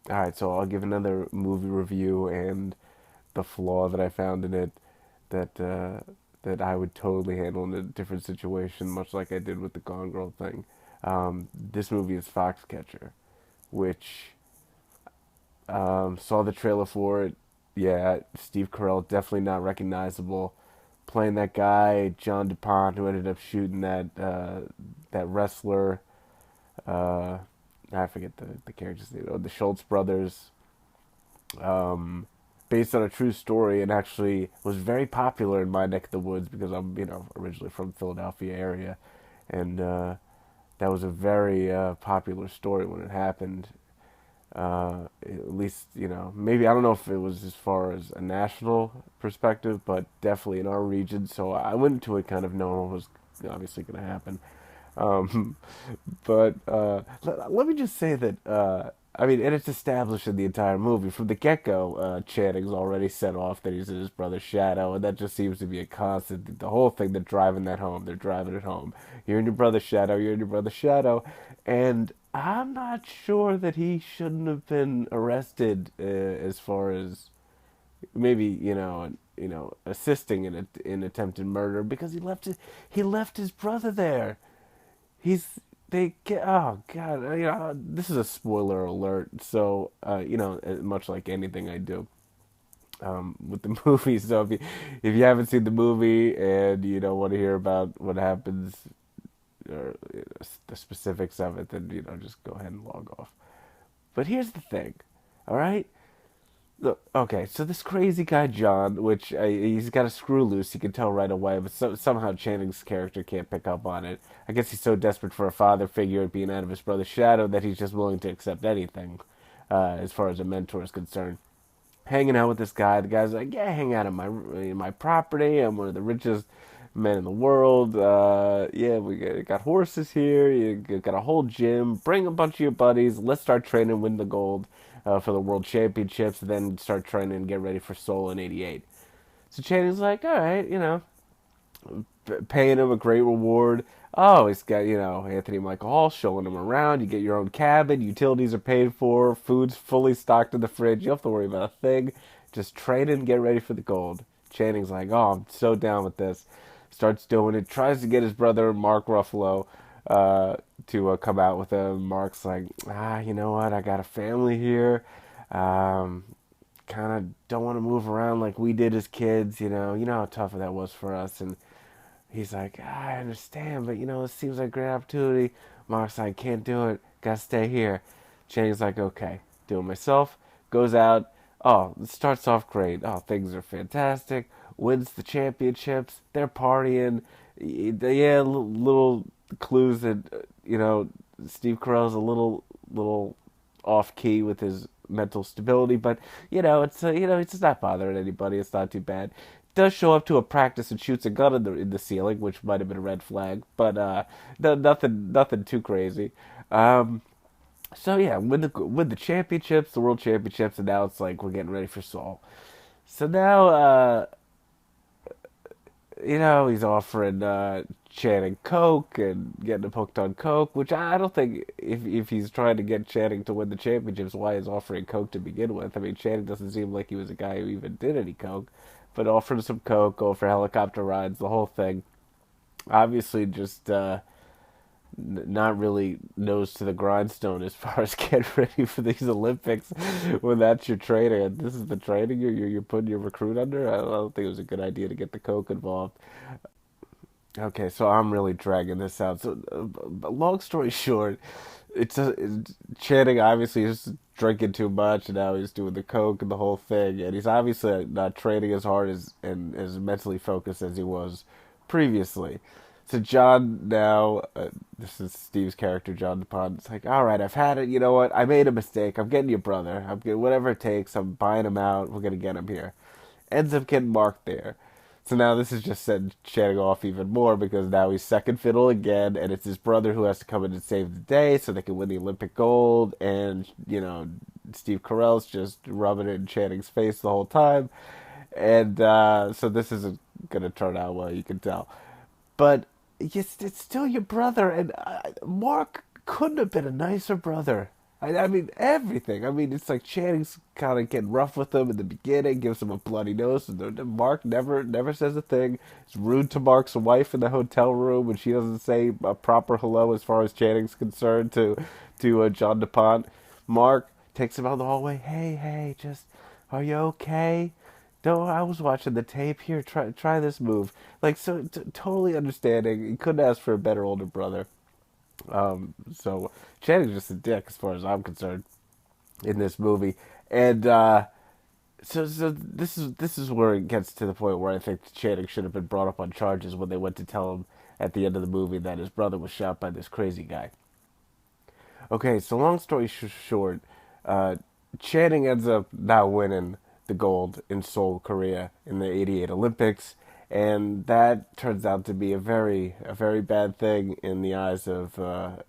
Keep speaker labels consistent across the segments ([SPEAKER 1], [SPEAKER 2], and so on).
[SPEAKER 1] All right, so I'll give another movie review and the flaw that I found in it that that I would totally handle in a different situation, much like I did with the Gone Girl thing. This movie is Foxcatcher, which saw the trailer for it. Yeah, Steve Carell definitely not recognizable. Playing that guy John DuPont who ended up shooting that wrestler. Uh, I forget the character's name. Oh, the Schultz brothers. Um, Based on a true story, and actually was very popular in my neck of the woods because I'm originally from Philadelphia area, and that was a very popular story when it happened. At least maybe I don't know if it was as far as a national perspective, but definitely in our region. So I went into it kind of knowing what was obviously going to happen. Um, but let me just say that I mean, and it's established in the entire movie from the get go. Channing's already set off that he's in his brother's shadow, and that just seems to be a constant. The whole thing, they're driving that home. They're driving it home. You're in your brother's shadow. You're in your brother's shadow, and I'm not sure that he shouldn't have been arrested as far as maybe assisting in attempted murder because he left his brother there. He's they get oh god this is a spoiler alert, so much like anything I do with the movie. So if you haven't seen the movie and you don't want to hear about what happens or the specifics of it, then just go ahead and log off. But here's the thing, all right. Look, okay, so this crazy guy John, which he's got a screw loose, you can tell right away, but somehow Channing's character can't pick up on it. I guess he's so desperate for a father figure at being out of his brother's shadow that he's just willing to accept anything, as far as a mentor is concerned. Hanging out with this guy, the guy's like, "Yeah, hang out on my property. I'm one of the richest men in the world. Yeah, we got horses here. You got a whole gym. Bring a bunch of your buddies. Let's start training, win the gold for the world championships, and then start training and get ready for Seoul in '88." So Channing's like, "All right, paying him a great reward. Oh, he's got, Anthony Michael Hall showing him around. You get your own cabin. Utilities are paid for. Food's fully stocked in the fridge. You don't have to worry about a thing. Just train and get ready for the gold." Channing's like, "Oh, I'm so down with this." Starts doing it. Tries to get his brother, Mark Ruffalo, to come out with him. Mark's like, you know what? I got a family here. Um, Kind of don't want to move around like we did as kids. You know how tough that was for us. And he's like, I understand, but it seems like a great opportunity. Mark's like, can't do it. Gotta stay here. Chang's like, okay, do it myself. Goes out. Oh, it starts off great. Oh, things are fantastic. Wins the championships. They're partying. Yeah, little clues that Steve Carell's a little off key with his mental stability, but it's not bothering anybody. It's not too bad. Does show up to a practice and shoots a gun in the ceiling, which might have been a red flag, but nothing too crazy. So yeah, win the championships, the world championships, and now it's like we're getting ready for Seoul. So now he's offering Channing Coke and getting him hooked on Coke, which I don't think if he's trying to get Channing to win the championships, why he's offering Coke to begin with. I mean, Channing doesn't seem like he was a guy who even did any Coke, but offering some Coke, go for helicopter rides, the whole thing. Obviously, just not really nose to the grindstone as far as getting ready for these Olympics when that's your training. And this is the training you're putting your recruit under. I don't think it was a good idea to get the Coke involved. Okay, so I'm really dragging this out. So, long story short, it's Channing obviously is drinking too much, and now he's doing the coke and the whole thing, and he's obviously not training as hard and as mentally focused as he was previously. So John now, this is Steve's character, John DuPont. It's like, all right, I've had it. You know what? I made a mistake. I'm getting your brother. I'm getting whatever it takes. I'm buying him out. We're gonna get him here. Ends up getting Mark there. So now this is just setting Channing off even more because now he's second fiddle again, and it's his brother who has to come in and save the day so they can win the Olympic gold. And Steve Carell's just rubbing it in Channing's face the whole time, and so this isn't gonna turn out well, you can tell. But it's still your brother, and Mark couldn't have been a nicer brother. I mean, everything. I mean, it's like Channing's kind of getting rough with him in the beginning, gives him a bloody nose, and Mark never says a thing. It's rude to Mark's wife in the hotel room when she doesn't say a proper hello as far as Channing's concerned to John DuPont. Mark takes him out the hallway. Hey, just are you okay? No, I was watching the tape. Here, try this move. Like, so totally understanding. He couldn't ask for a better older brother. So Channing's just a dick as far as I'm concerned in this movie, and so this is where it gets to the point where I think Channing should have been brought up on charges when they went to tell him at the end of the movie that his brother was shot by this crazy guy. Okay, so long story short, uh, Channing ends up now winning the gold in Seoul, Korea in the '88 Olympics, and that turns out to be a very bad thing in the eyes of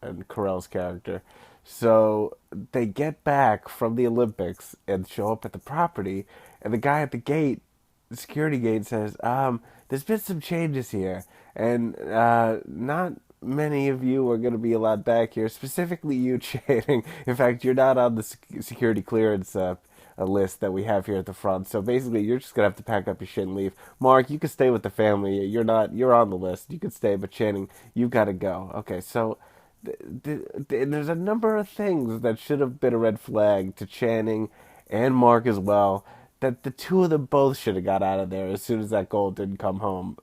[SPEAKER 1] and Carell's character. So they get back from the Olympics and show up at the property, and the guy at the gate, the security gate, says, "There's been some changes here, and not many of you are going to be allowed back here. Specifically, you, Channing. In fact, you're not on the security clearance a list that we have here at the front. So basically, you're just gonna have to pack up your shit and leave. Mark, you can stay with the family. You're not. You're on the list. You can stay, but Channing, you've got to go. Okay, so there's a number of things that should have been a red flag to Channing and Mark as well. That the two of them both should have got out of there as soon as that goal didn't come home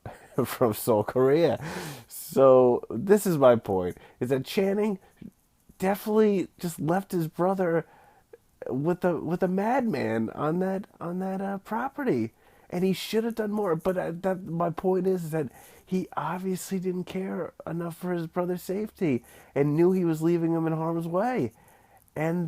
[SPEAKER 1] from Seoul, Korea. So this is my point: is that Channing definitely just left his brother with a madman on that property, and he should have done more. But that my point is that he obviously didn't care enough for his brother's safety and knew he was leaving him in harm's way, and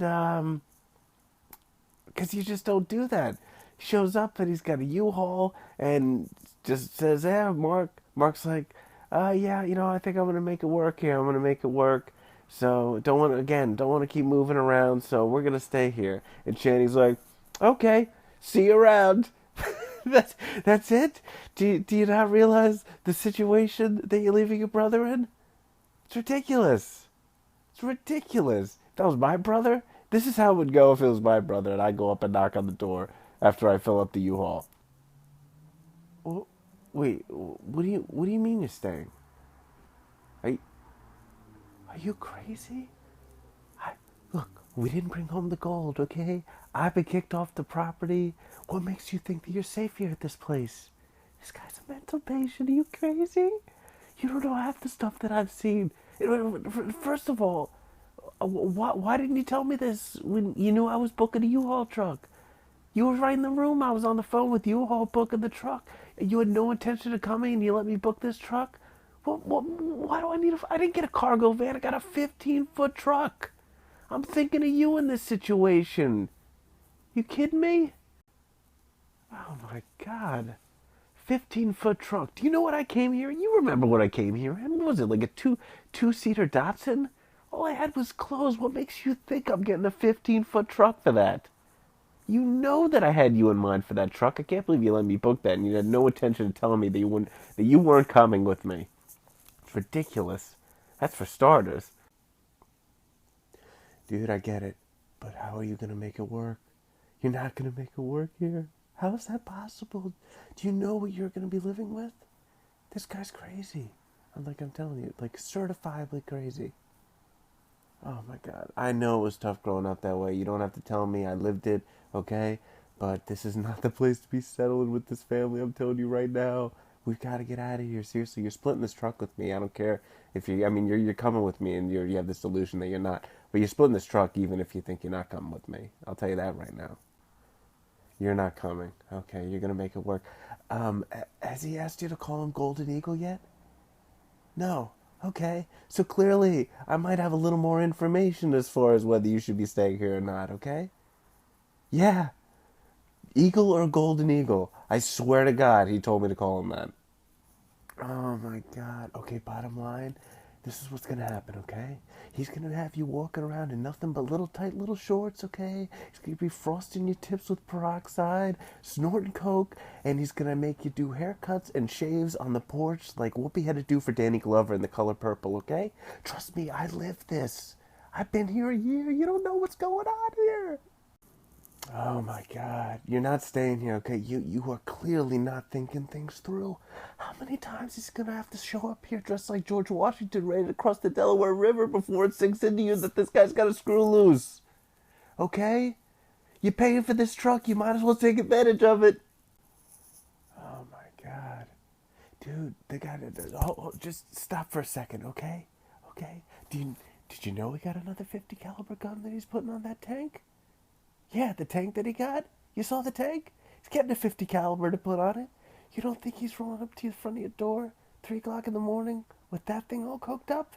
[SPEAKER 1] because you just don't do that. He shows up and he's got a U-Haul and just says, "Yeah, Mark." Mark's like, "Yeah, I think I'm gonna make it work here. I'm gonna make it work." So don't want to keep moving around. So we're gonna stay here. And Channing's like, "Okay, see you around." That's it. Do you not realize the situation that you're leaving your brother in? It's ridiculous. It's ridiculous. If that was my brother, this is how it would go if it was my brother, and I go up and knock on the door after I fill up the U-Haul. Well, wait, what do you mean you're staying? Are you, are you crazy? Look, we didn't bring home the gold, okay? I've been kicked off the property. What makes you think that you're safe here at this place? This guy's a mental patient. Are you crazy? You don't know half the stuff that I've seen. First of all, why didn't you tell me this when you knew I was booking a U-Haul truck? You were right in the room. I was on the phone with U-Haul booking the truck. You had no intention of coming, and you let me book this truck? Why do I need I didn't get a cargo van. I got a 15-foot truck. I'm thinking of you in this situation. You kidding me? Oh my God. 15-foot truck. Do you know what I came here? You remember what I came here in? What was it, like a two-seater Datsun? All I had was clothes. What makes you think I'm getting a 15-foot truck for that? You know that I had you in mind for that truck. I can't believe you let me book that, and you had no intention of telling me that you weren't coming with me. It's ridiculous. That's for starters. Dude, I get it. But how are you going to make it work? You're not going to make it work here? How is that possible? Do you know what you're going to be living with? This guy's crazy. I'm telling you, like certifiably crazy. Oh my God. I know it was tough growing up that way. You don't have to tell me. I lived it, okay? But this is not the place to be settling with this family. I'm telling you right now. We've got to get out of here. Seriously, you're splitting this truck with me. I don't care if you. I mean, you're coming with me, and you have this illusion that you're not. But you're splitting this truck, even if you think you're not coming with me. I'll tell you that right now. You're not coming. Okay, you're gonna make it work. Has he asked you to call him Golden Eagle yet? No. Okay. So clearly, I might have a little more information as far as whether you should be staying here or not. Okay? Yeah. Eagle or Golden Eagle? I swear to God, he told me to call him that. Oh my God. Okay, bottom line, this is what's gonna happen, okay? He's gonna have you walking around in nothing but little tight little shorts, okay? He's gonna be frosting your tips with peroxide, snorting coke, and he's gonna make you do haircuts and shaves on the porch like Whoopi had to do for Danny Glover in The Color Purple, okay? Trust me, I lived this. I've been here a year. You don't know what's going on here. Oh my God. You're not staying here, okay? You are clearly not thinking things through. How many times is he gonna have to show up here dressed like George Washington ready to cross the Delaware River before it sinks into you that this guy's got a screw loose? Okay? You're paying for this truck, you might as well take advantage of it. Oh my God. Dude, the guy just stop for a second, okay? Okay? Did you know he got another 50 caliber gun that he's putting on that tank? Yeah, the tank that he got. You saw the tank? He's getting a 50 caliber to put on it. You don't think he's rolling up to the front of your door 3 o'clock in the morning with that thing all cooked up?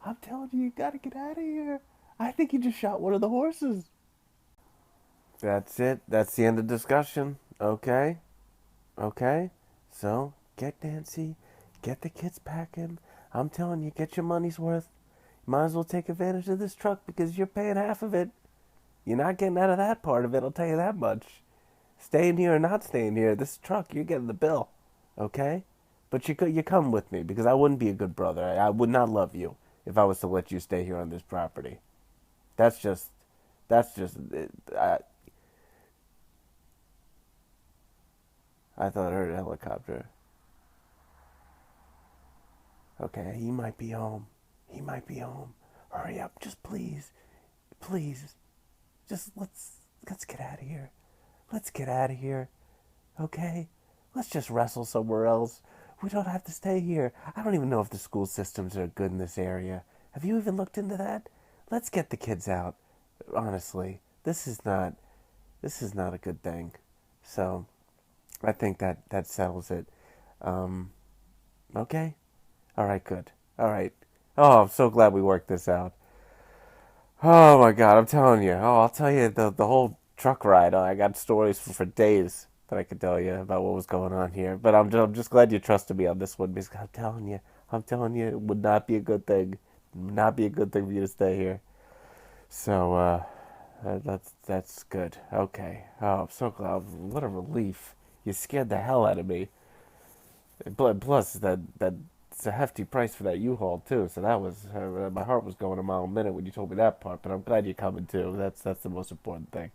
[SPEAKER 1] I'm telling you, you gotta get out of here. I think he just shot one of the horses. That's it. That's the end of discussion. Okay? Okay? So, get Nancy. Get the kids packing. I'm telling you, get your money's worth. You might as well take advantage of this truck because you're paying half of it. You're not getting out of that part of it, I'll tell you that much. Staying here or not staying here, this truck, you're getting the bill. Okay? But you come with me because I wouldn't be a good brother. I would not love you if I was to let you stay here on this property. That's just, that's just, I thought I heard a helicopter. Okay, he might be home. He might be home. Hurry up, just please. Please. Just let's get out of here. Let's get out of here. Okay? Let's just wrestle somewhere else. We don't have to stay here. I don't even know if the school systems are good in this area. Have you even looked into that? Let's get the kids out. Honestly, this is not a good thing. So, I think that settles it. Um, okay? All right, good. All right. Oh, I'm so glad we worked this out. Oh my God, I'm telling you. Oh, I'll tell you the whole truck ride. I got stories for days that I could tell you about what was going on here. But I'm just glad you trusted me on this one because I'm telling you, it would not be a good thing. It would not be a good thing for you to stay here. So that's good. Okay. Oh, I'm so glad. What a relief. You scared the hell out of me. Plus that it's a hefty price for that U-Haul too. So that was my heart was going a mile a minute when you told me that part. But I'm glad you're coming too. That's the most important thing.